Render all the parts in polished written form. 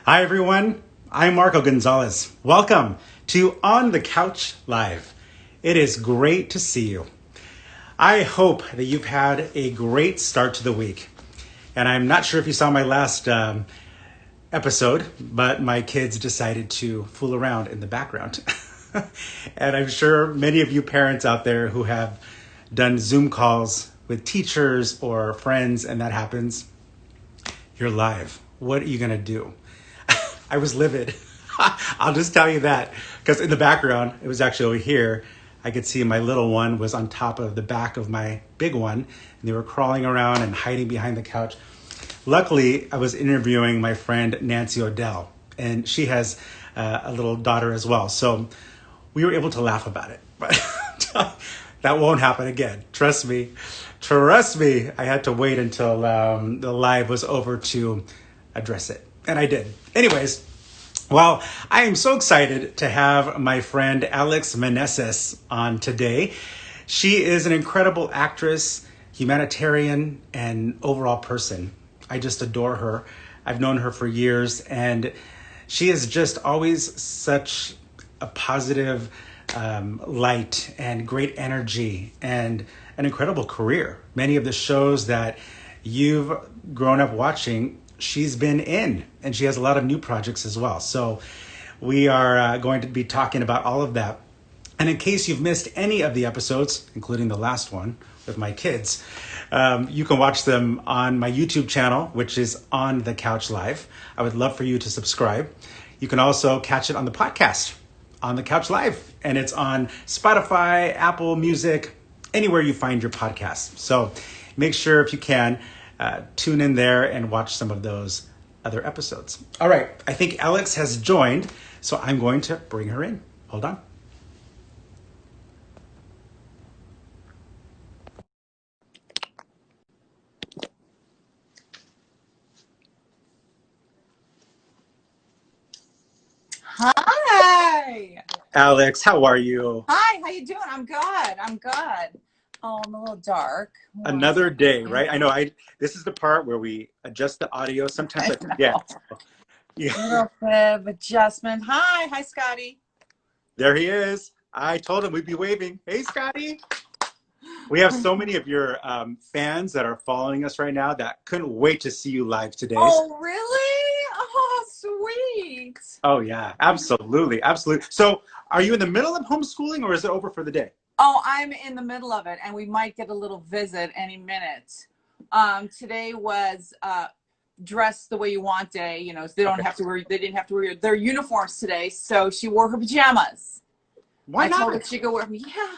Hi, everyone. I'm Marco Gonzalez. Welcome to On the Couch Live. It is great to see you. I hope that you've had a great start to the week. And I'm not sure if you saw my last episode, but my kids decided to fool around in the background. And I'm sure many of you parents out there who have done Zoom calls with teachers or friends and that happens, you're live. What are you going to do? I was livid. I'll just tell you that because in the background, it was actually over here. I could see my little one was on top of the back of my big one, and they were crawling around and hiding behind the couch. Luckily, I was interviewing my friend Nancy Odell, and she has a little daughter as well. So we were able to laugh about it. But that won't happen again. Trust me. Trust me. I had to wait until the live was over to address it. And I did. Anyways, well, I am so excited to have my friend Alex Meneses on today. She is an incredible actress, humanitarian, and overall person. I just adore her. I've known her for years, and she is just always such a positive light and great energy and an incredible career. Many of the shows that you've grown up watching, she's been in, and she has a lot of new projects as well. So we are going to be talking about all of that. And in case you've missed any of the episodes, including the last one with my kids, you can watch them on my YouTube channel, which is On the Couch Live. I would love for you to subscribe. You can also catch it on the podcast, On the Couch Live. And it's on Spotify, Apple Music, anywhere you find your podcast. So make sure if you can, tune in there and watch some of those other episodes. All right, I think Alex has joined, so I'm going to bring her in. Hold on. Hi. Alex, how are you? Hi, how you doing? I'm good. I'm good. Oh, I'm a little dark. Another day, right? I know this is the part where we adjust the audio. Sometimes I forget. Yeah. Little bit of adjustment. Hi, Scotty. There he is. I told him we'd be waving. Hey, Scotty. We have so many of your fans that are following us right now that couldn't wait to see you live today. Oh, really? Oh, sweet. Oh, yeah, absolutely. Absolutely. So are you in the middle of homeschooling or is it over for the day? Oh, I'm in the middle of it, and we might get a little visit any minute. Today was dress the way you want day. You know, so they don't Okay. have to wear. They didn't have to wear their uniforms today, so she wore her pajamas. Why I told her not? she could wear. Yeah,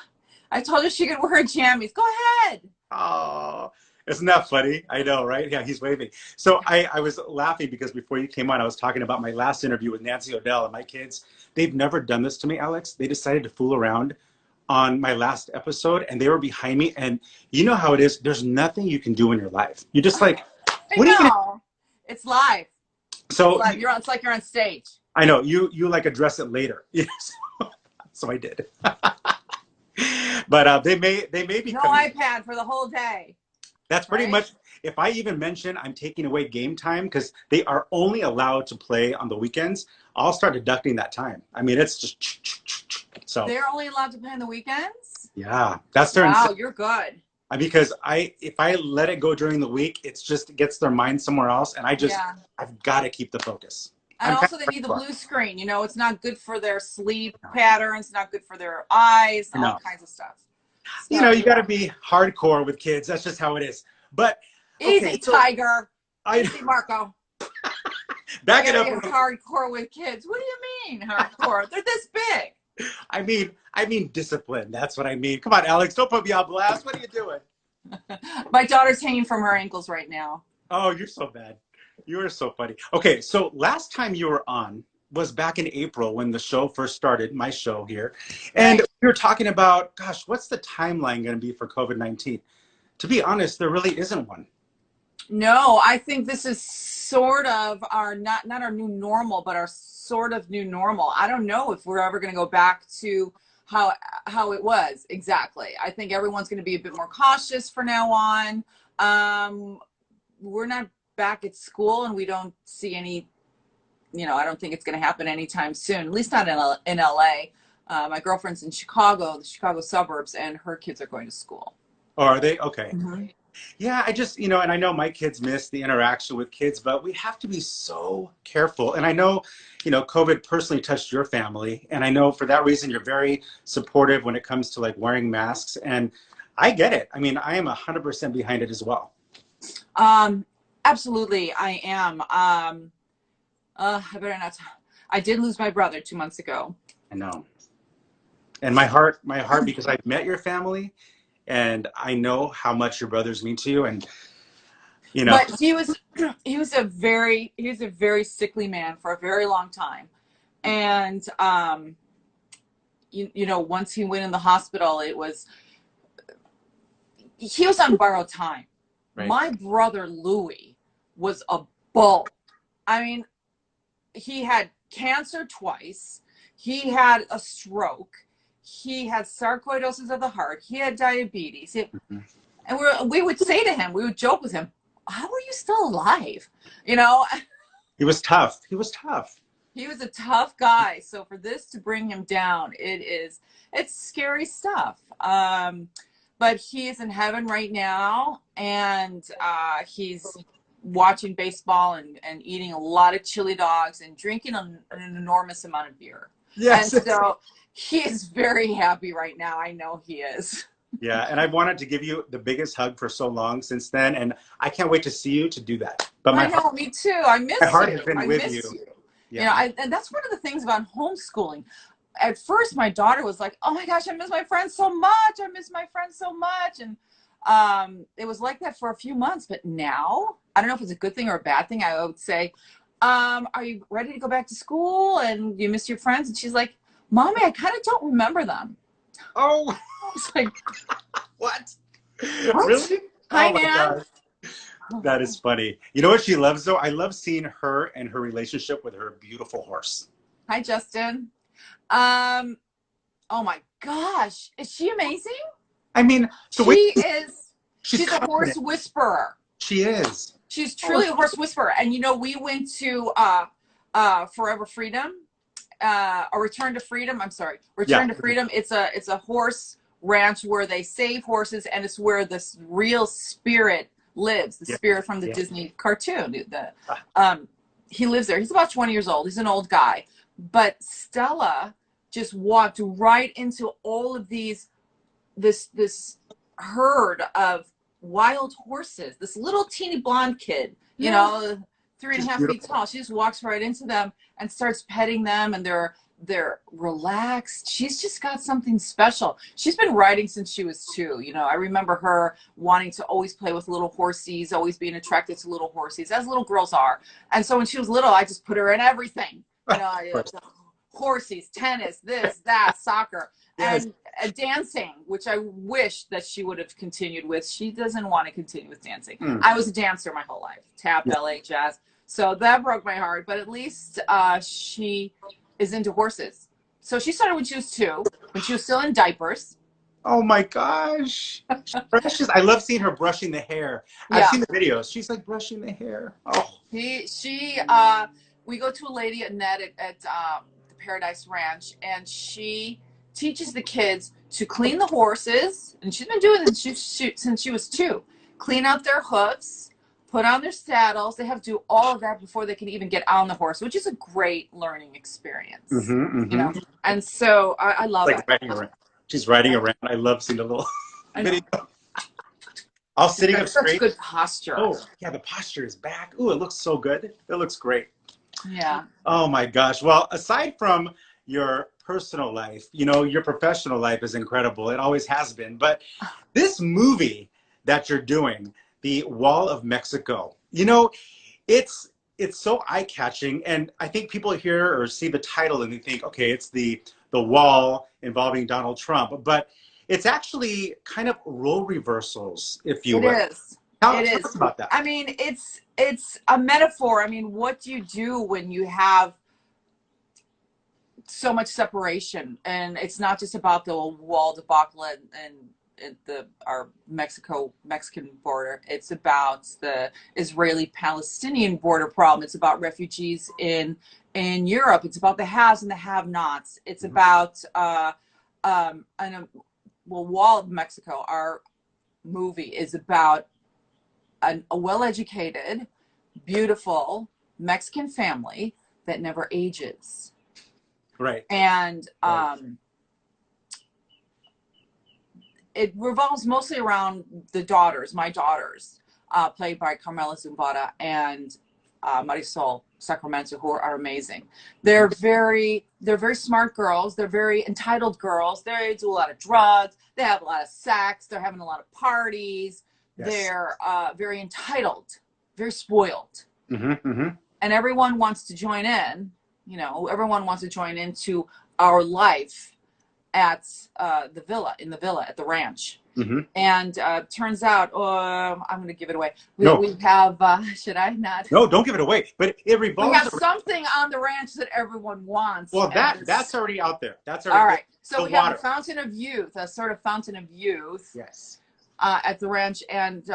I told her she could wear her jammies. Go ahead. Oh, isn't that funny? I know, right? Yeah, he's waving. So I was laughing because before you came on, I was talking about my last interview with Nancy Odell and my kids. They've never done this to me, Alex. They decided to fool around on my last episode and they were behind me. And you know how it is. There's nothing you can do in your life. You're just like, I what are you going to? know. It's live. It's So live. It's like you're on stage. I know you like address it later. Yes. So I did. But they may be No coming. iPad for the whole day. That's pretty Right? much, if I even mention I'm taking away game time, because they are only allowed to play on the weekends, I'll start deducting that time. I mean, it's just, so They're only allowed to play on the weekends? yeah, that's their Wow, incentive. you're good. Because if I let it go during the week, it's just it gets their mind somewhere else. And Yeah. I've got to keep the focus. And I'm kind also they of need the hardcore. blue screen. You know, it's not good for their sleep patterns, not good for their eyes, I all know. kinds of stuff. You So got to be hardcore with kids. That's just how it is. But okay, easy, so Tiger. I Easy, Marco. back I it gotta up. be hardcore with kids. What do you mean hardcore? They're this big. I mean discipline. That's what I mean. Come on, Alex, don't put me on blast. What are you doing? My daughter's hanging from her ankles right now. Oh, you're so bad. You are so funny. Okay, so last time you were on was back in April when the show first started, my show here. And Right. we were talking about, gosh, what's the timeline going to be for COVID-19? To be honest, there really isn't one. No, I think this is sort of our not our new normal, but our sort of new normal. I don't know if we're ever going to go back to how how it was exactly. I think everyone's going to be a bit more cautious from now on. We're not back at school, and we don't see any I don't think it's going to happen anytime soon, at least not in LA. My girlfriend's in Chicago, the Chicago suburbs, and her kids are going to school. Oh, are they? Okay. Mm-hmm. Yeah, I just, and I know my kids miss the interaction with kids, but we have to be so careful. And I know, COVID personally touched your family. And I know for that reason, you're very supportive when it comes to like wearing masks. And I get it. I mean, I am 100% behind it as well. Absolutely, I am. I better not. I did lose my brother 2 months ago. I know. And my heart, because I've met your family and I know how much your brothers mean to you. And, But he was a very sickly man for a very long time. And, once he went in the hospital, he was on borrowed time. Right. My brother Louis was a bull. I mean, he had cancer twice. He had a stroke. He had sarcoidosis of the heart. He had diabetes. And we would say to him, we would joke with him, how are you still alive? He was tough. He was tough. He was a tough guy. So for this to bring him down, it's scary stuff. But he is in heaven right now, and he's watching baseball and eating a lot of chili dogs and drinking an enormous amount of beer. Yes. And so he is very happy right now. I know he is. Yeah, and I've wanted to give you the biggest hug for so long since then, and I can't wait to see you to do that. But I know, me too. I miss you. My heart has been with you. Yeah. And that's one of the things about homeschooling. At first, my daughter was like, oh my gosh, I miss my friends so much. And it was like that for a few months. But now, I don't know if it's a good thing or a bad thing. I would say, are you ready to go back to school? And you miss your friends? And she's like, Mommy, I kind of don't remember them. Oh. I was like, what? Really? Hi, Nan. That is funny. You know what she loves, though? I love seeing her and her relationship with her beautiful horse. Hi, Justin. Oh my gosh, is she amazing? I mean, she's a horse whisperer. She is. She's truly a horse whisperer. And we went to Forever Freedom, or Return to Freedom. I'm sorry, Return to Freedom. It's a horse ranch where they save horses, and it's where this real spirit lives. The spirit from the Disney cartoon. He lives there. He's about 20 years old. He's an old guy. But Stella just walked right into all of this herd of wild horses. This little teeny blonde kid, 3.5 feet tall. She just walks right into them and starts petting them, and they're relaxed. She's just got something special. She's been riding since she was 2. I remember her wanting to always play with little horsies, always being attracted to little horsies, as little girls are. And so when she was little, I just put her in everything. Horsies, tennis, this, that, soccer, and dancing, which I wish that she would have continued with. She doesn't want to continue with dancing. I was a dancer my whole life, tap, ballet, jazz. So that broke my heart. But at least she is into horses. So she started when she was 2, when she was still in diapers. Oh my gosh. Precious. I love seeing her brushing the hair. I've seen the videos. She's like brushing the hair. Oh. We go to a lady, Annette, at the Paradise Ranch, and she teaches the kids to clean the horses, and she's been doing it since she was 2. Clean out their hoofs, put on their saddles. They have to do all of that before they can even get on the horse, which is a great learning experience. And so I love it. She's riding around. I love seeing the little video. All sitting up straight. Such good posture. Oh, yeah, the posture is back. Ooh, it looks so good. It looks great. Yeah. Oh my gosh. Well, aside from your personal life, your professional life is incredible. It always has been. But this movie that you're doing, The Wall of Mexico, it's so eye-catching. And I think people hear or see the title and they think, okay, it's the wall involving Donald Trump. But it's actually kind of role reversals, if you will. It is. Tell us about that. I mean, it's a metaphor. I mean, what do you do when you have so much separation? And it's not just about the wall debacle and our Mexican border. It's about the Israeli-Palestinian border problem. It's about refugees in Europe. It's about the haves and the have-nots. It's about Wall of Mexico. Our movie is about a well-educated, beautiful Mexican family that never ages. Right. And it revolves mostly around my daughters, played by Carmela Zumbada and Marisol Sacramento, who are amazing. They're very smart girls. They're very entitled girls. They do a lot of drugs. They have a lot of sex. They're having a lot of parties. Yes. They're very entitled, very spoiled. And everyone wants to join in. Everyone wants to join into our life at the villa, at the ranch. And turns out, I'm going to give it away. We have, should I not? No, don't give it away. But it revolves. We have something on the ranch that everyone wants. Well, that's already out there. That's already all right. So we water. have a fountain of youth, a sort of fountain of youth. Yes. At the ranch, and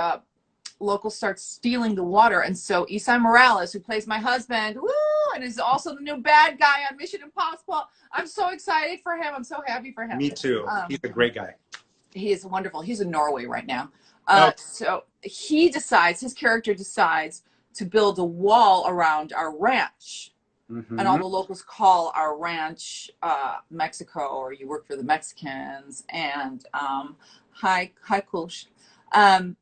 locals start stealing the water, and so Isai Morales, who plays my husband, and is also the new bad guy on Mission Impossible. I'm so excited for him. I'm so happy for him. Me too. He's a great guy. He is wonderful. He's in Norway right now. So his character decides to build a wall around our ranch. And all the locals call our ranch Mexico, or you work for the Mexicans. And hi, Kulsh. Hi,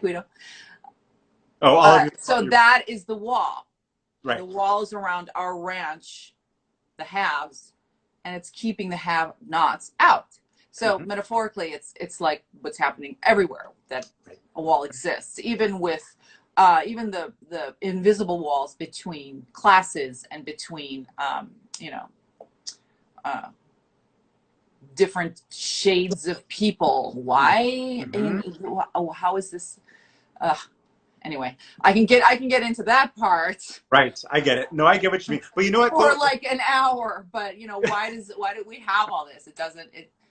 Guido. So that is the wall. Right. The wall is around our ranch, the haves, and it's keeping the have-nots out. So metaphorically, it's like what's happening everywhere, that a wall exists, even with even the invisible walls between classes and between different shades of people. Why? How is this? Anyway, I can get into that part. Right, I get it. No, I get what you mean. But you know what? For like an hour. But why do we have all this?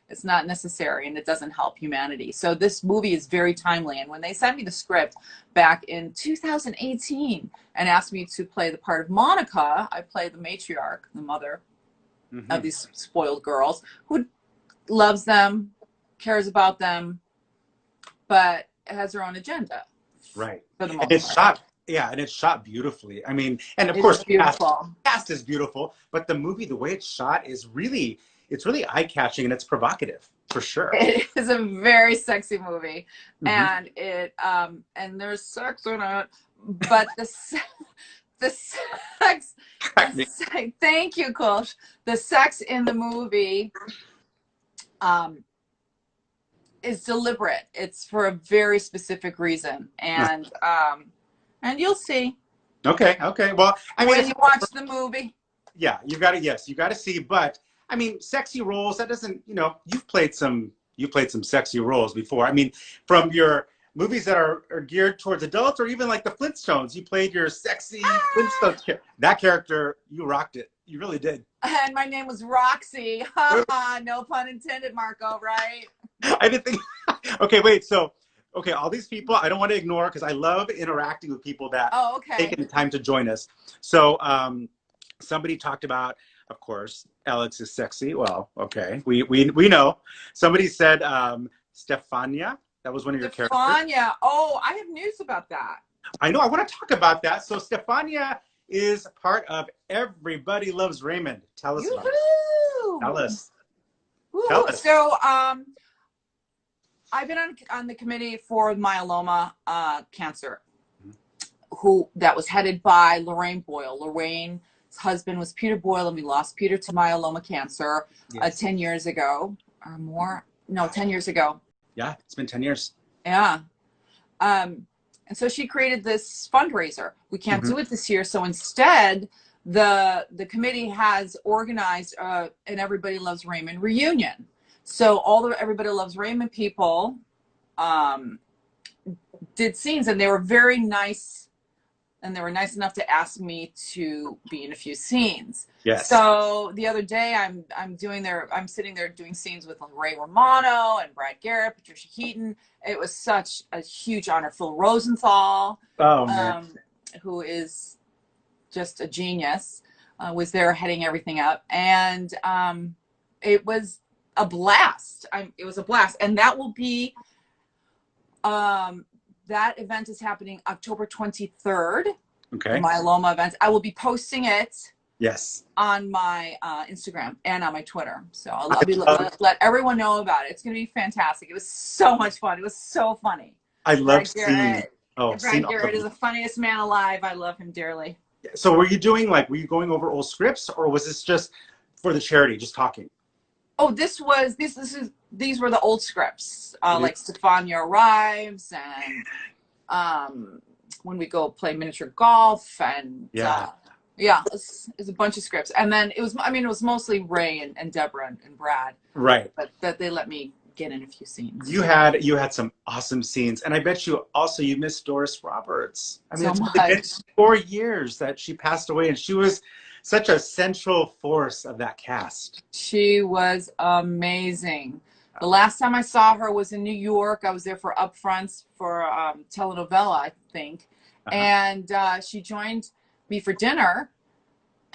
It's not necessary, and it doesn't help humanity. So this movie is very timely. And when they sent me the script back in 2018 and asked me to play the part of Monica, I play the matriarch, the mother of these spoiled girls who loves them, cares about them, but has her own agenda. Right. For the most and it's part. and it's shot beautifully. I mean, and of It course, is beautiful. The cast is beautiful, but the movie, the way it's shot is really eye-catching, and it's provocative for sure. It is a very sexy movie, and it and there's sex in it, but the sex. Thank you, Kulsh. The sex in the movie is deliberate. It's for a very specific reason, and you'll see. Okay. Well, I mean, when you watch the movie. Yeah, you got to see. But I mean, sexy roles. That doesn't. You've played some sexy roles before. I mean, from your movies that are geared towards adults, or even like the Flintstones, you played your sexy Flintstones. That character, you rocked it. You really did. And my name was Roxy. No pun intended, Marco, right? I didn't think. Okay, wait. So, all these people I don't want to ignore, because I love interacting with people that taking the time to join us. So, somebody talked about, of course, Alex is sexy. Well, okay, we know. Somebody said Stefania. That was one of your characters. Stefania. Oh, I have news about that. I know. I want to talk about that. So Stefania is part of Everybody Loves Raymond. Tell us about it. Tell us. Tell us. So I've been on the committee for myeloma cancer, that was headed by Lorraine Boyle. Lorraine's husband was Peter Boyle, and we lost Peter to myeloma cancer 10 years ago or more. No, 10 years ago. Yeah, it's been 10 years. Yeah. And so she created this fundraiser. We can't do it this year, so instead, the committee has organized an Everybody Loves Raymond reunion. So all the Everybody Loves Raymond people did scenes, and they were very nice and they were nice enough to ask me to be in a few scenes. Yes. So the other day I'm sitting there doing scenes with Ray Romano and Brad Garrett, Patricia Heaton. It was such a huge honor. Phil Rosenthal, Oh man. who is just a genius, was there heading everything up, and it was a blast. It was a blast, and that will be that event is happening October 23rd. Okay. The myeloma event. I will be posting it. Yes. On my Instagram and on my Twitter. So I'll be let everyone know about it. It's going to be fantastic. It was so much fun. It was so funny. I love seeing. Brad Garrett is the funniest man alive. I love him dearly. So were you going over old scripts, or was this just for the charity, just talking? Oh, these were the old scripts, like Stefania Arrives and when we go play miniature golf and it's a bunch of scripts. And then it was mostly Ray and Deborah and Brad. Right. But that they let me get in a few scenes. You had some awesome scenes. And I bet you missed Doris Roberts. I mean, it's been 4 years that she passed away, and she was such a central force of that cast. She was amazing. The last time I saw her was in New York. I was there for upfronts for telenovela, I think. And she joined me for dinner.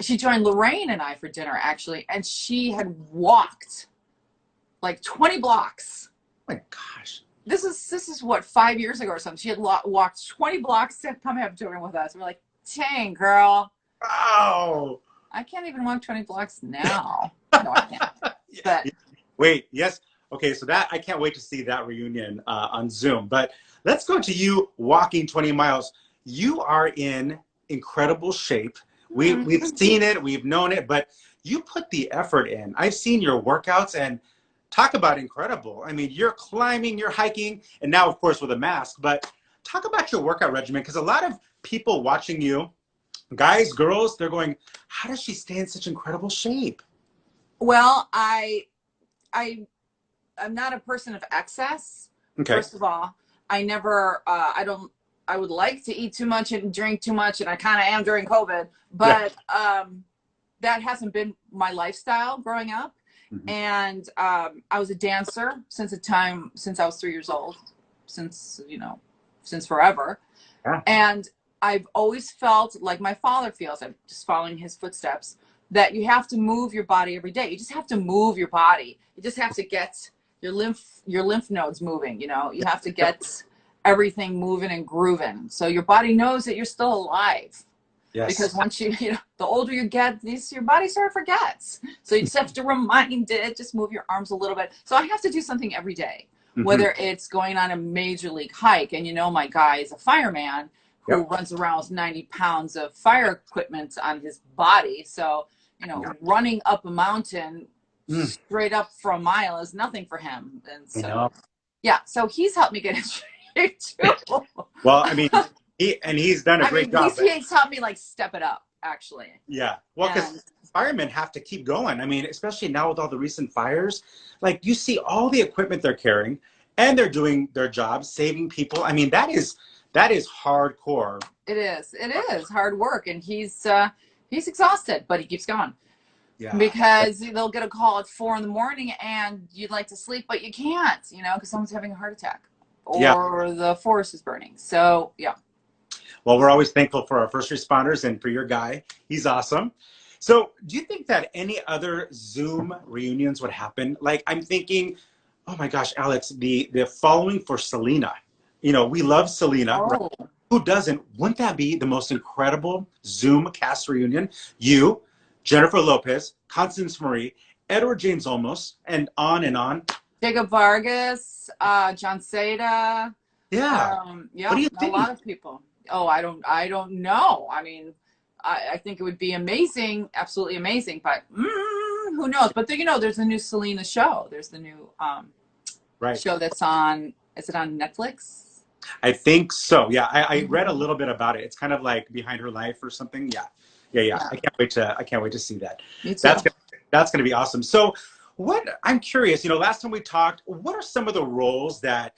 She joined Lorraine and I for dinner, actually, and she had walked like 20 blocks. Oh my gosh. This is what, 5 years ago or something. She had walked 20 blocks to come have dinner with us. We're like, dang, girl. Oh. I can't even walk 20 blocks now. No, I can't. But wait, yes. Okay, so that I can't wait to see that reunion on Zoom. But let's go to you walking 20 miles. You are in incredible shape. We've seen it, we've known it, but you put the effort in. I've seen your workouts, and talk about incredible. I mean, you're climbing, you're hiking, and now, of course, with a mask. But talk about your workout regimen, because a lot of people watching you, guys, girls, they're going, how does she stay in such incredible shape? Well, I'm not a person of excess. Okay. First of all, I would like to eat too much and drink too much, and I kind of am during COVID, but that hasn't been my lifestyle growing up. Mm-hmm. And I was a dancer since I was 3 years old, since forever. Yeah. And I've always felt like my father feels, I'm just following his footsteps, that you have to move your body every day. You just have to move your body. You just have to get your lymph nodes moving, you have to get everything moving and grooving, so your body knows that you're still alive. Yes. Because once the older you get, your body sort of forgets. So you just have to remind it, just move your arms a little bit. So I have to do something every day, whether it's going on a major league hike. And my guy is a fireman who runs around with 90 pounds of fire equipment on his body. So, running up a mountain straight up for a mile is nothing for him. And so, so he's helped me get in shape too. Well, I mean, he's done a great job. He's helped me step it up, actually. Yeah. Well, because firemen have to keep going. I mean, especially now with all the recent fires, you see all the equipment they're carrying, and they're doing their job, saving people. I mean, that is hardcore. It is hard work, and he's exhausted, but he keeps going. Yeah. Because they'll get a call at 4 a.m, and you'd like to sleep, but you can't, because someone's having a heart attack or the forest is burning. So, yeah. Well, we're always thankful for our first responders and for your guy. He's awesome. So do you think that any other Zoom reunions would happen? I'm thinking, oh my gosh, Alex, the following for Selena. We love Selena. Oh. Right? Who doesn't? Wouldn't that be the most incredible Zoom cast reunion? You, Jennifer Lopez, Constance Marie, Edward James Olmos, and on and on. Jacob Vargas, John Seda. Yeah. What do you think? A lot of people. Oh, I don't know. I mean, I think it would be amazing, absolutely amazing, but who knows? But there's a new Selena show. There's the new show that's on, is it on Netflix? I think so. Yeah. I read a little bit about it. It's kind of like Behind Her Life or something. Yeah. I can't wait to see that. Me too. That's gonna be awesome. So I'm curious, last time we talked, what are some of the roles that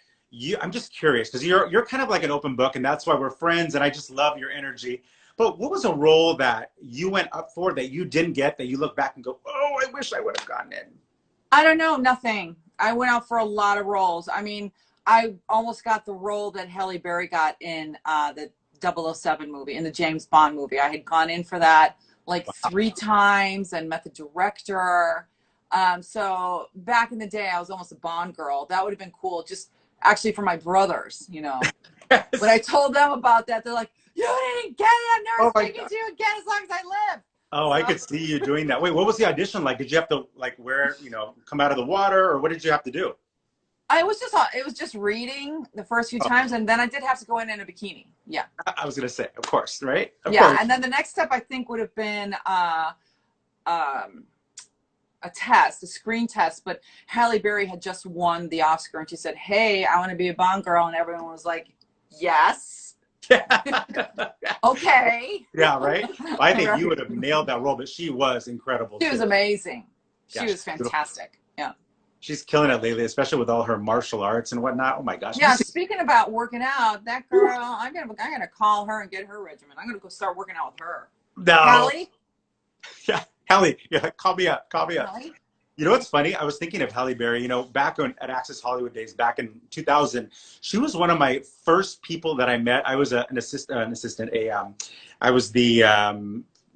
I'm just curious, because you're kind of like an open book, and that's why we're friends, and I just love your energy. But what was a role that you went up for that you didn't get that you look back and go, oh, I wish I would have gotten it? I don't know, nothing. I went out for a lot of roles. I mean, I almost got the role that Halle Berry got in the 007 movie, in the James Bond movie. I had gone in for that like 3 times and met the director. So back in the day, I was almost a Bond girl. That would have been cool, just actually for my brothers, you know. Yes. When I told them about that, they're like, "You didn't get it. I'm Oh never my speaking God. to you again as long as I live." Oh, I could see you doing that. Wait, what was the audition like? Did you have to like wear, come out of the water, or what did you have to do? It was just reading the first few Oh, times, and then I did have to go in a bikini. Yeah. I was gonna say, of course, right? Of Yeah, course. and then the next step I think would have been a test, a screen test. But Halle Berry had just won the Oscar, and she said, "Hey, I want to be a Bond girl," and everyone was like, "Yes, okay." Yeah, right. I think you Right. would have nailed that role, but she was incredible She was too. amazing. She Yeah, was she's beautiful. fantastic. Yeah. She's killing it lately, especially with all her martial arts and whatnot. Oh my gosh. Did you Yeah. see? Speaking about working out, that girl, I'm gonna call her and get her regimen. I'm gonna go start working out with her. No. Hallie, Yeah, Halle. Yeah, call me up. Call me up. Hallie. You know what's funny? I was thinking of Halle Berry. Back at Access Hollywood days, back in 2000, she was one of my first people that I met. I was an assistant. I was the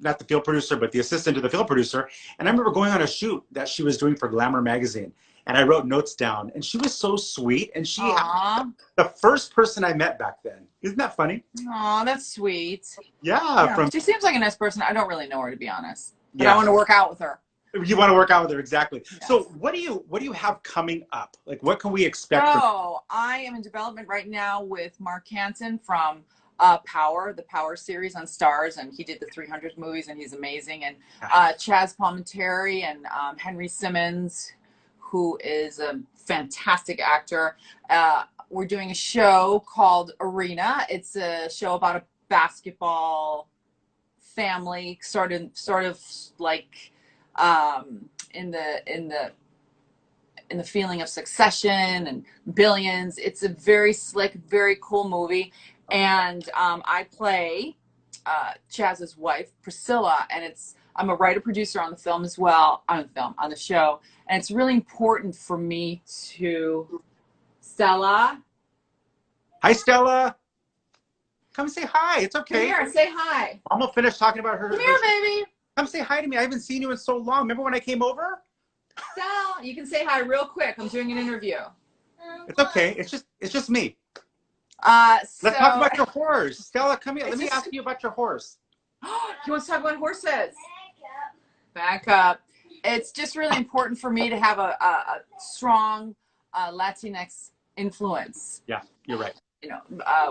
not the field producer, but the assistant to the field producer. And I remember going on a shoot that she was doing for Glamour magazine, and I wrote notes down. And she was so sweet, and she Aw, the first person I met back then. Isn't that funny? aw, that's sweet. Yeah, Yeah, she seems like a nice person. I don't really know her, to be honest, but I yeah. want to work out with her. You want to work out with her, exactly. So Yes. what do you have coming up? Like, what can we expect from? So I am in development right now with Mark Hansen from Power, the Power series on Stars, and he did the 300 movies, and he's amazing. And Chaz Palminteri and Henry Simmons, who is a fantastic actor. We're doing a show called Arena. It's a show about a basketball family, sort of like in the feeling of Succession and Billions. It's a very slick, very cool movie, and I play Chaz's wife, Priscilla, and I'm a writer producer on the film as well, on the show, and it's really important for me to Stella. Hi, Stella. Come say hi. It's Come okay. here, say hi. I'm gonna finish talking about her. Come here, baby. Come say hi to me. I haven't seen you in so long. Remember when I came over? Stella, you can say hi real quick. I'm doing an interview. It's okay. It's just me. So Let's talk about your horse. Stella, come here. Let me just- ask you about your horse. He wants to talk about horses. Back up. It's just really important for me to have a strong Latinx influence. Yeah, you're right.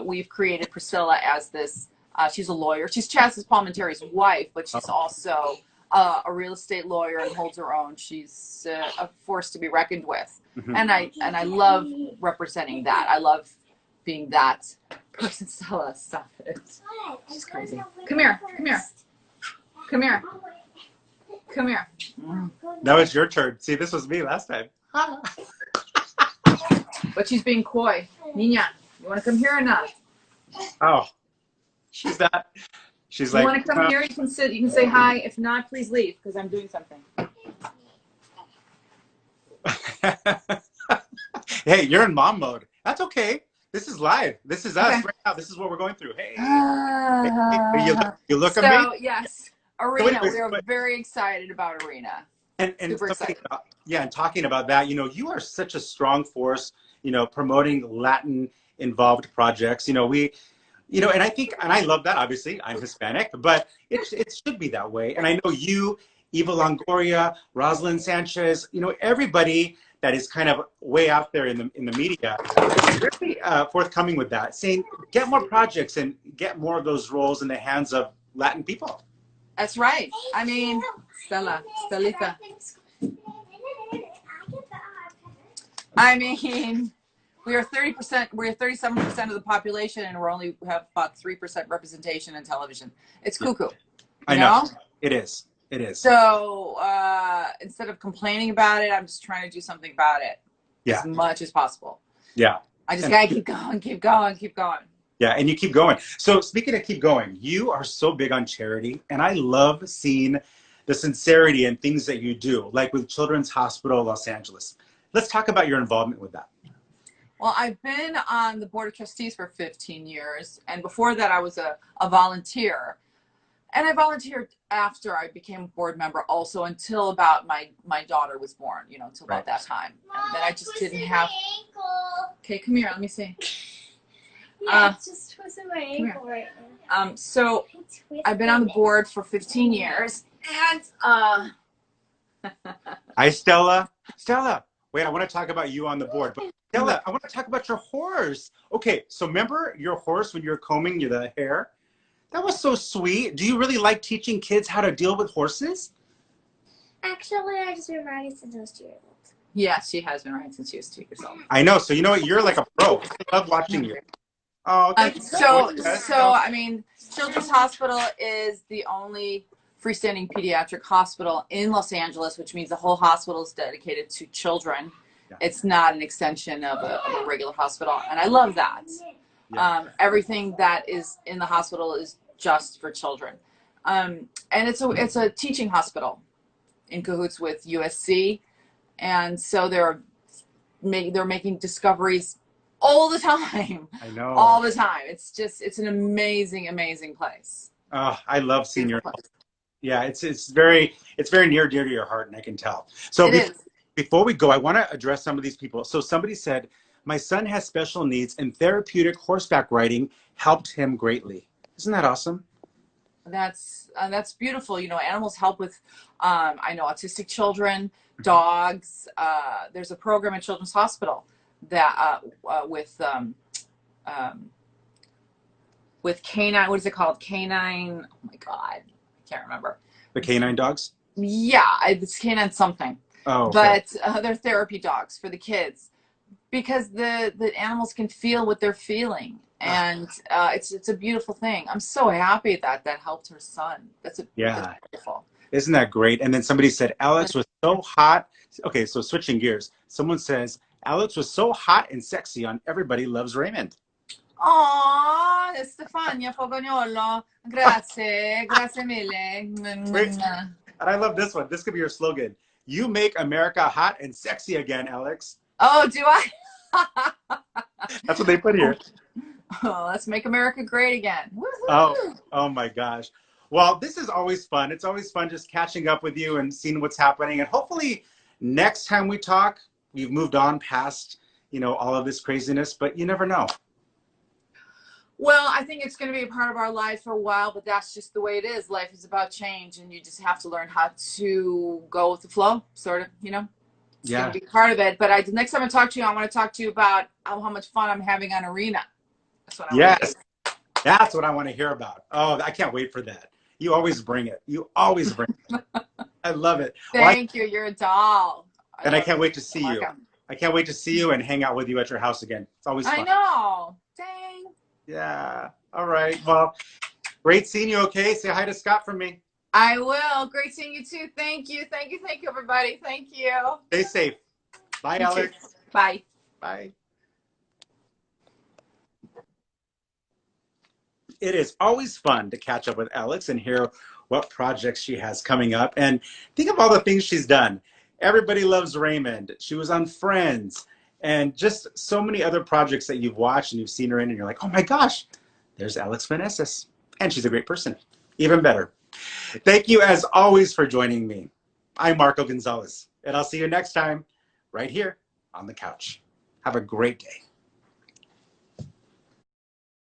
We've created Priscilla as this. She's a lawyer. She's Chaz's Palminteri's wife, but she's also a real estate lawyer and holds her own. She's a force to be reckoned with, and I love representing that. I love being that person. Stella, stop it. She's crazy. Come here. Come here. Come here. Come here. Now it's your turn. See, this was me last time. But she's being coy. Nina, you want to come here or not? Oh, she's that. She's You like. want to come here? You can sit. You can say hi. If not, please leave because I'm doing something. Hey, you're in mom mode. That's okay. This is live. This is us Okay. right now. This is what we're going through. Hey, you look So amazing. yes, Arena. anyways, We are but- very excited about Arena. And Super something excited. and talking about that, you are such a strong force, promoting Latin involved projects. And I think, and I love that. Obviously, I'm Hispanic, but it should be that way. And I know you, Eva Longoria, Rosalind Sanchez, everybody that is kind of way out there in the media, is really forthcoming with that, saying get more projects and get more of those roles in the hands of Latin people. That's right. I mean, Stellita. I mean, we are 30%. We're 37% of the population, and we have about 3% representation in television. It's cuckoo. I know. It is. It is. So instead of complaining about it, I'm just trying to do something about it as much as possible. Yeah. I just gotta keep going, keep going, keep going. Yeah, and you keep going. So speaking of keep going, you are so big on charity, and I love seeing the sincerity and things that you do, like with Children's Hospital Los Angeles. Let's talk about your involvement with that. Well, I've been on the board of trustees for 15 years, and before that, I was a volunteer. And I volunteered after I became a board member also until about my daughter was born, until Right. about that time. Mom, And then I just didn't have. Okay, come here. Let me see. Yeah, it's just twisting my ankle right now. So I've been on the board for 15 years, and Hi, Stella. Stella, wait, I want to talk about you on the board. But Stella, I want to talk about your horse. Okay, so remember your horse when you were combing the hair? That was so sweet. Do you really like teaching kids how to deal with horses? Actually, I just been riding since I was 2 years old. yes, she has been riding since she was 2 years old. I know. So you know what? You're like a pro. I love watching you. Oh, thank you. So I mean, Children's Hospital is the only freestanding pediatric hospital in Los Angeles, which means the whole hospital is dedicated to children. Yeah. It's not an extension of a regular hospital, and I love that. Yeah. Everything that is in the hospital is just for children, and it's a teaching hospital in cahoots with USC, and so they're making discoveries all the time. I know. All the time. It's an amazing place. I love seeing your. Yeah, it's very near dear to your heart, and I can tell. So before we go, I want to address some of these people. So somebody said, my son has special needs, and therapeutic horseback riding helped him greatly. Isn't that awesome? That's beautiful. Animals help with, I know, autistic children, dogs. There's a program at Children's Hospital that with canine. What is it called? Canine. Oh my God, I can't remember. The canine dogs? Yeah, it's canine something. Oh, okay. But they're therapy dogs for the kids because the animals can feel what they're feeling, and it's a beautiful thing. I'm so happy that helped her son. That's beautiful. Isn't that great? And then somebody said Alex was so hot. Okay, so switching gears. Someone says Alex was so hot and sexy on Everybody Loves Raymond. Oh, Stefania Fogagnolo. Grazie mille. Great. And I love this one. This could be your slogan. You make America hot and sexy again, Alex. Oh, do I? That's what they put here. Oh, let's make America great again. Woo-hoo. Oh my gosh. Well, this is always fun. It's always fun just catching up with you and seeing what's happening. And hopefully next time we talk, we've moved on past, all of this craziness, but you never know. Well, I think it's going to be a part of our lives for a while, but that's just the way it is. Life is about change, and you just have to learn how to go with the flow, sort of, It's going to be part of it. But next time I talk to you, I want to talk to you about how much fun I'm having on Arena. That's what I want to do. That's what I want to hear about. Oh, I can't wait for that. You always bring it. You always bring it. I love it. Thank you. You're a doll. And I can't wait to see you. I can't wait to see you and hang out with you at your house again. It's always fun. I know. Dang. Yeah. All right. Well, great seeing you. Okay. Say hi to Scott from me. I will. Great seeing you too. Thank you, everybody. Thank you. Stay safe. Bye, Alex. Bye. Bye. It is always fun to catch up with Alex and hear what projects she has coming up. And think of all the things she's done. Everybody Loves Raymond. She was on Friends. And just so many other projects that you've watched and you've seen her in, and you're like, oh my gosh, there's Alex Meneses. And she's a great person. Even better. Thank you, as always, for joining me. I'm Marco Gonzalez, and I'll see you next time right here on the couch. Have a great day.